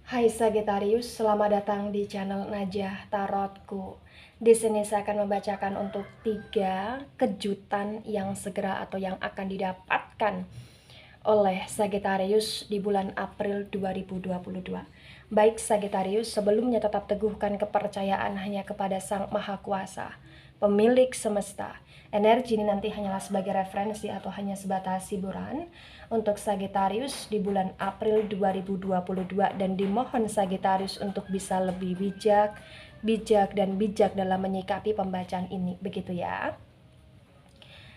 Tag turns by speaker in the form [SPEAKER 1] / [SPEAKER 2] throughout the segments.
[SPEAKER 1] Hai Sagittarius, selamat datang di channel Najah Tarotku. Di sini saya akan membacakan untuk 3 kejutan yang segera atau yang akan didapatkan oleh Sagittarius di bulan April 2022. Baik Sagittarius, sebelumnya tetap teguhkan kepercayaan hanya kepada Sang Maha Kuasa, pemilik semesta. Energi ini nanti hanyalah sebagai referensi atau hanya sebatas hiburan untuk Sagittarius di bulan April 2022, dan dimohon Sagittarius untuk bisa lebih bijak dalam menyikapi pembacaan ini, begitu ya.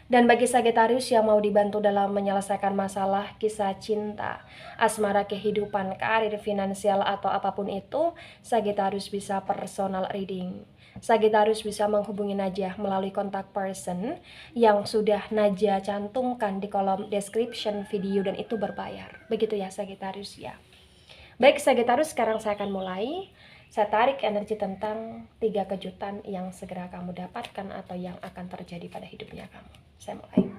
[SPEAKER 1] Dan bagi Sagittarius yang mau dibantu dalam menyelesaikan masalah kisah cinta, asmara, kehidupan, karir, finansial, atau apapun itu, Sagittarius bisa personal reading. Sagittarius bisa menghubungi Najah melalui kontak person yang sudah Najah cantumkan di kolom description video, dan itu berbayar. Begitu ya Sagittarius ya. Baik Sagittarius, sekarang saya akan mulai. Saya tarik energi tentang 3 kejutan yang segera kamu dapatkan atau yang akan terjadi pada hidupnya kamu. Saya mulai.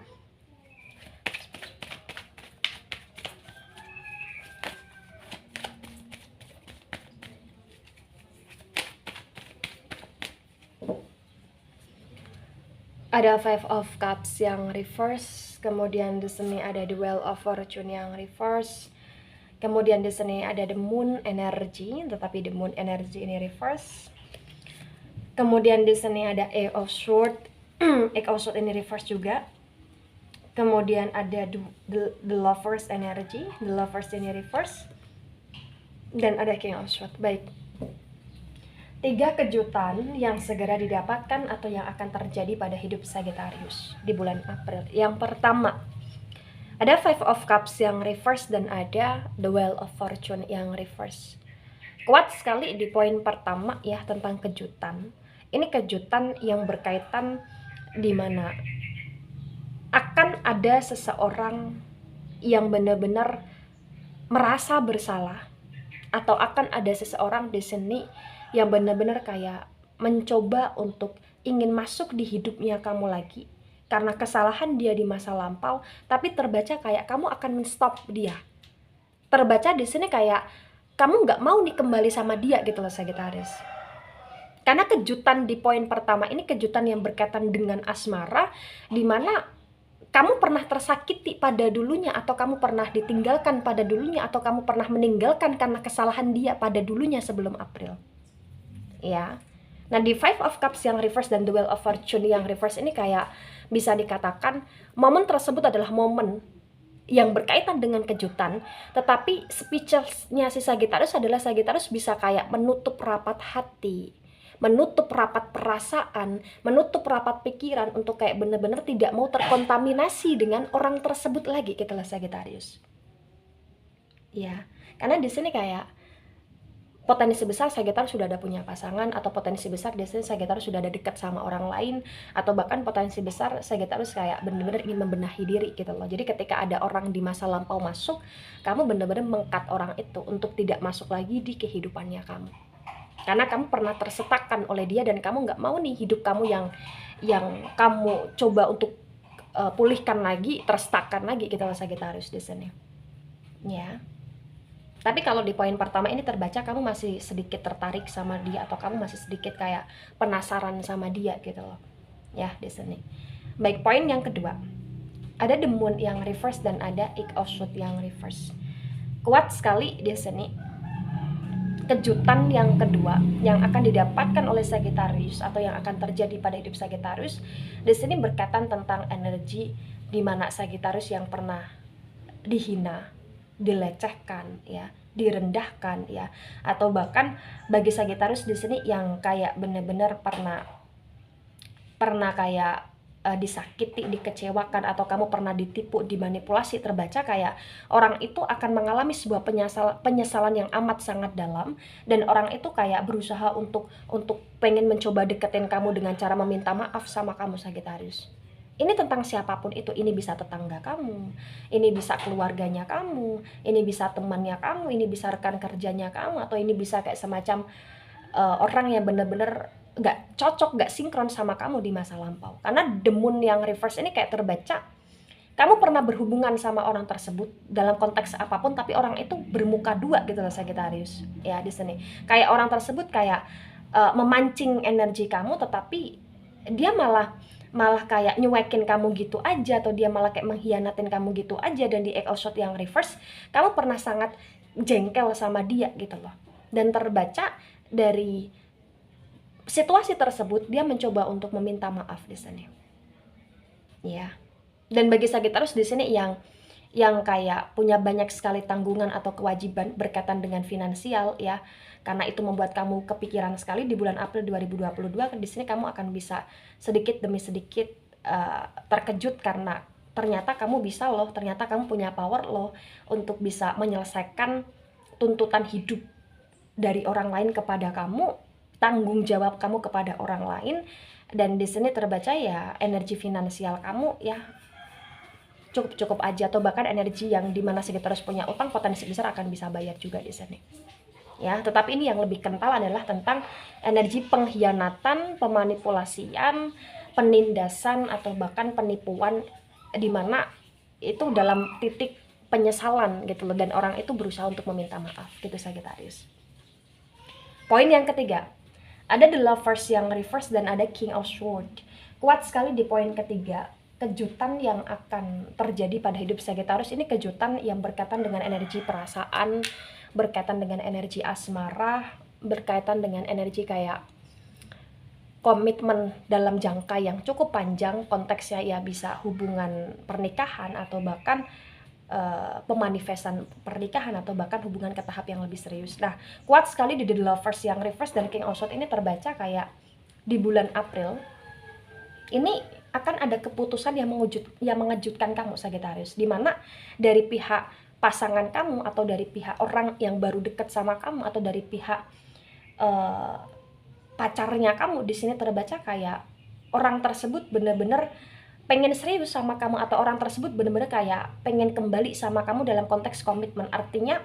[SPEAKER 1] Ada Five of Cups yang reverse, kemudian di sini ada the Wheel of Fortune yang reverse. Kemudian di sini ada the Moon energy, tetapi the Moon energy ini reverse. Kemudian di sini ada Eight of Swords, Eight of Swords ini reverse juga. Kemudian ada the Lovers energy, the Lovers ini reverse. Dan ada King of Swords. Baik. 3 kejutan yang segera didapatkan atau yang akan terjadi pada hidup Sagittarius di bulan April. Yang pertama, ada Five of Cups yang reverse dan ada the Wheel of Fortune yang reverse. Kuat sekali di poin pertama ya, tentang kejutan. Ini kejutan yang berkaitan di mana akan ada seseorang yang benar-benar merasa bersalah, atau akan ada seseorang di sini yang benar-benar kayak mencoba untuk ingin masuk di hidupnya kamu lagi karena kesalahan dia di masa lampau, tapi terbaca kayak kamu akan men-stop dia. Terbaca di sini kayak kamu nggak mau nih kembali sama dia gitu loh Sagittarius. Karena kejutan di poin pertama ini kejutan yang berkaitan dengan asmara, di mana kamu pernah tersakiti pada dulunya, atau kamu pernah ditinggalkan pada dulunya, atau kamu pernah meninggalkan karena kesalahan dia pada dulunya sebelum April. Ya. Nah, di Five of Cups yang reverse dan the Wheel of Fortune yang reverse ini kayak bisa dikatakan momen tersebut adalah momen yang berkaitan dengan kejutan, tetapi speechless-nya si Sagittarius adalah Sagittarius bisa kayak menutup rapat hati, menutup rapat perasaan, menutup rapat pikiran untuk kayak benar-benar tidak mau terkontaminasi dengan orang tersebut lagi gitu lah Sagittarius. Ya, karena di sini kayak potensi besar Sagittarius sudah ada punya pasangan, atau potensi besar di sini Sagittarius sudah ada dekat sama orang lain, atau bahkan potensi besar Sagittarius kayak benar-benar ingin membenahi diri gitu loh. Jadi ketika ada orang di masa lampau masuk, kamu benar-benar meng-cut orang itu untuk tidak masuk lagi di kehidupannya kamu. Karena kamu pernah tersetakkan oleh dia dan kamu nggak mau nih hidup kamu yang kamu coba untuk pulihkan lagi, tersetakkan lagi gitu loh Sagittarius di sini. Ya. Tapi kalau di poin pertama ini terbaca kamu masih sedikit tertarik sama dia, atau kamu masih sedikit kayak penasaran sama dia gitu loh. Ya, di sini. Baik, poin yang kedua. Ada the Moon yang reverse dan ada Eight of Swords yang reverse. Kuat sekali di sini. Kejutan yang kedua yang akan didapatkan oleh Sagittarius atau yang akan terjadi pada hidup Sagittarius di sini berkaitan tentang energi di mana Sagittarius yang pernah dihina, dilecehkan ya, direndahkan ya, atau bahkan bagi Sagittarius di sini yang kayak benar-benar pernah kayak disakiti, dikecewakan, atau kamu pernah ditipu, dimanipulasi, terbaca kayak orang itu akan mengalami sebuah penyesalan yang amat sangat dalam, dan orang itu kayak berusaha untuk pengen mencoba deketin kamu dengan cara meminta maaf sama kamu Sagittarius. Ini tentang siapapun itu, ini bisa tetangga kamu, ini bisa keluarganya kamu, ini bisa temannya kamu, ini bisa rekan kerjanya kamu, atau ini bisa kayak semacam orang yang bener-bener gak cocok, gak sinkron sama kamu di masa lampau. Karena the Moon yang reverse ini kayak terbaca kamu pernah berhubungan sama orang tersebut dalam konteks apapun, tapi orang itu bermuka dua gitu loh Sagittarius. Ya di sini kayak orang tersebut kayak memancing energi kamu, tetapi dia malah malah kayak nyuekin kamu gitu aja, atau dia malah kayak mengkhianatin kamu gitu aja. Dan di Eight of Swords yang reverse, kamu pernah sangat jengkel sama dia gitu loh. Dan terbaca dari situasi tersebut, dia mencoba untuk meminta maaf di sini. Ya. Dan bagi Sagittarius di sini yang kayak punya banyak sekali tanggungan atau kewajiban berkaitan dengan finansial ya, karena itu membuat kamu kepikiran sekali di bulan April 2022. Di sini kamu akan bisa sedikit demi sedikit terkejut karena ternyata kamu bisa loh, ternyata kamu punya power loh untuk bisa menyelesaikan tuntutan hidup dari orang lain kepada kamu, tanggung jawab kamu kepada orang lain. Dan di sini terbaca ya energi finansial kamu ya cukup aja, atau bahkan energi yang dimana Sagittarius punya utang, potensi besar akan bisa bayar juga di sini ya. Tetapi ini yang lebih kental adalah tentang energi pengkhianatan, pemanipulasian, penindasan, atau bahkan penipuan, dimana itu dalam titik penyesalan gitu loh, dan orang itu berusaha untuk meminta maaf gitu Sagittarius. Poin yang ketiga, ada the Lovers yang reverse dan ada King of Swords. Kuat sekali di poin ketiga, kejutan yang akan terjadi pada hidup Sagittarius ini kejutan yang berkaitan dengan energi perasaan, berkaitan dengan energi asmara, berkaitan dengan energi kayak komitmen dalam jangka yang cukup panjang. Konteksnya ya bisa hubungan pernikahan, atau bahkan pemanifestan pernikahan, atau bahkan hubungan ke tahap yang lebih serius. Nah, kuat sekali di The Lovers yang reverse dan King of Swords ini terbaca kayak di bulan April ini akan ada keputusan yang mengejutkan kamu Sagittarius, dimana dari pihak pasangan kamu, atau dari pihak orang yang baru dekat sama kamu, atau dari pihak pacarnya kamu, di sini terbaca kayak orang tersebut bener-bener pengen serius sama kamu, atau orang tersebut bener-bener kayak pengen kembali sama kamu dalam konteks komitmen. Artinya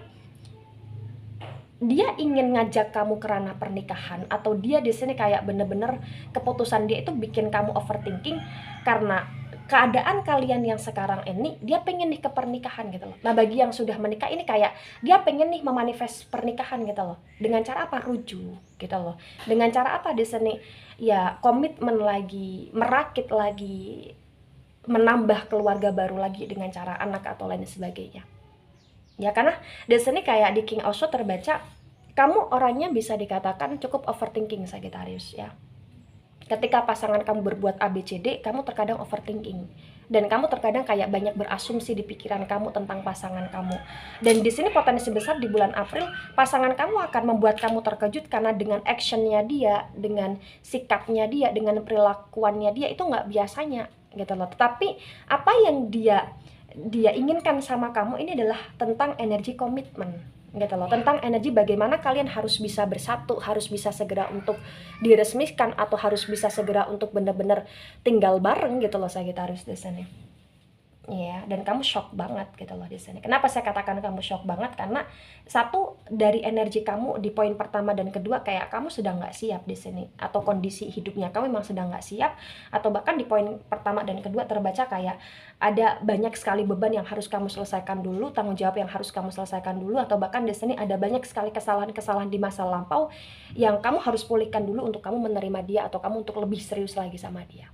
[SPEAKER 1] dia ingin ngajak kamu ke ranah pernikahan, atau dia di sini kayak bener-bener keputusan dia itu bikin kamu overthinking karena keadaan kalian yang sekarang ini. Dia pengen nih ke pernikahan gitu loh. Nah, bagi yang sudah menikah ini kayak dia pengen nih memanifest pernikahan gitu loh. Dengan cara apa? Rujuk gitu loh. Dengan cara apa di sini? Ya komitmen lagi, merakit lagi, menambah keluarga baru lagi dengan cara anak atau lain sebagainya. Ya, karena di sini kayak di King of Swords terbaca kamu orangnya bisa dikatakan cukup overthinking Sagittarius ya. Ketika pasangan kamu berbuat ABCD, kamu terkadang overthinking, dan kamu terkadang kayak banyak berasumsi di pikiran kamu tentang pasangan kamu. Dan di sini potensi besar di bulan April pasangan kamu akan membuat kamu terkejut karena dengan actionnya dia, dengan sikapnya dia, dengan perilakuannya dia itu nggak biasanya gitu loh. Tetapi apa yang dia inginkan sama kamu ini adalah tentang energi komitmen gitu loh, tentang energi bagaimana kalian harus bisa bersatu, harus bisa segera untuk diresmikan, atau harus bisa segera untuk benar-benar tinggal bareng gitu loh Sagittarius di sini. Iya, dan kamu shock banget gitu loh di sini. Kenapa saya katakan kamu shock banget? Karena satu, dari energi kamu di poin pertama dan kedua kayak kamu sedang nggak siap di sini, atau kondisi hidupnya kamu memang sedang nggak siap, atau bahkan di poin pertama dan kedua terbaca kayak ada banyak sekali beban yang harus kamu selesaikan dulu, tanggung jawab yang harus kamu selesaikan dulu, atau bahkan di sini ada banyak sekali kesalahan-kesalahan di masa lampau yang kamu harus pulihkan dulu untuk kamu menerima dia, atau kamu untuk lebih serius lagi sama dia.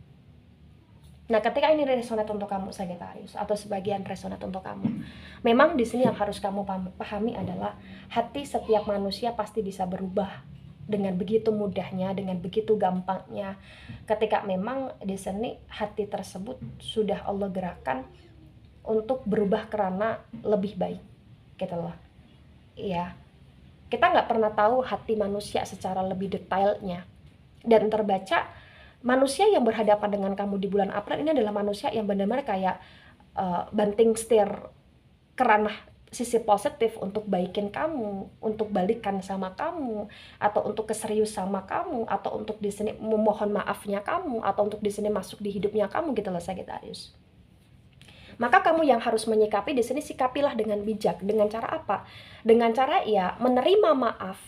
[SPEAKER 1] Nah, ketika ini resonate untuk kamu Sagittarius, atau sebagian resonate untuk kamu, memang di sini yang harus kamu pahami adalah hati setiap manusia pasti bisa berubah dengan begitu mudahnya, dengan begitu gampangnya. Ketika memang di sini hati tersebut sudah Allah gerakkan untuk berubah karena lebih baik, gitu loh. Iya, kita nggak pernah tahu hati manusia secara lebih detailnya, dan terbaca manusia yang berhadapan dengan kamu di bulan April ini adalah manusia yang benar-benar kayak banting setir ke ranah sisi positif untuk baikin kamu, untuk balikan sama kamu, atau untuk keserius sama kamu, atau untuk di sini memohon maafnya kamu, atau untuk di sini masuk di hidupnya kamu gitu loh Sagittarius. Maka kamu yang harus menyikapi di sini, sikapilah dengan bijak. Dengan cara apa? Dengan cara ya menerima maaf,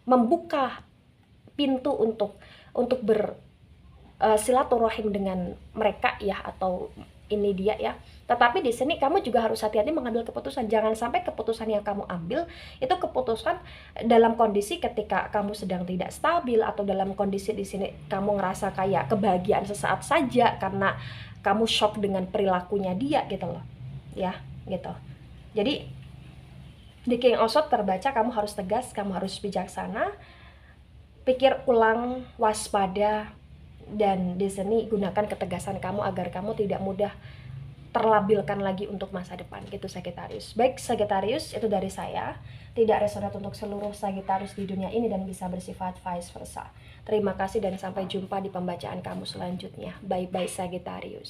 [SPEAKER 1] membuka pintu untuk silaturahim dengan mereka ya, atau ini dia ya. Tetapi di sini kamu juga harus hati-hati mengambil keputusan. Jangan sampai keputusan yang kamu ambil itu keputusan dalam kondisi ketika kamu sedang tidak stabil, atau dalam kondisi di sini kamu ngerasa kayak kebahagiaan sesaat saja karena kamu shock dengan perilakunya dia gitu loh. Ya, gitu. Jadi di King of Swords terbaca kamu harus tegas, kamu harus bijaksana, pikir ulang, waspada, dan di sini gunakan ketegasan kamu agar kamu tidak mudah terlabilkan lagi untuk masa depan gitu Sagittarius. Baik Sagittarius, itu dari saya. Tidak resonate untuk seluruh Sagittarius di dunia ini dan bisa bersifat vice versa. Terima kasih dan sampai jumpa di pembacaan kamu selanjutnya. Bye bye Sagittarius.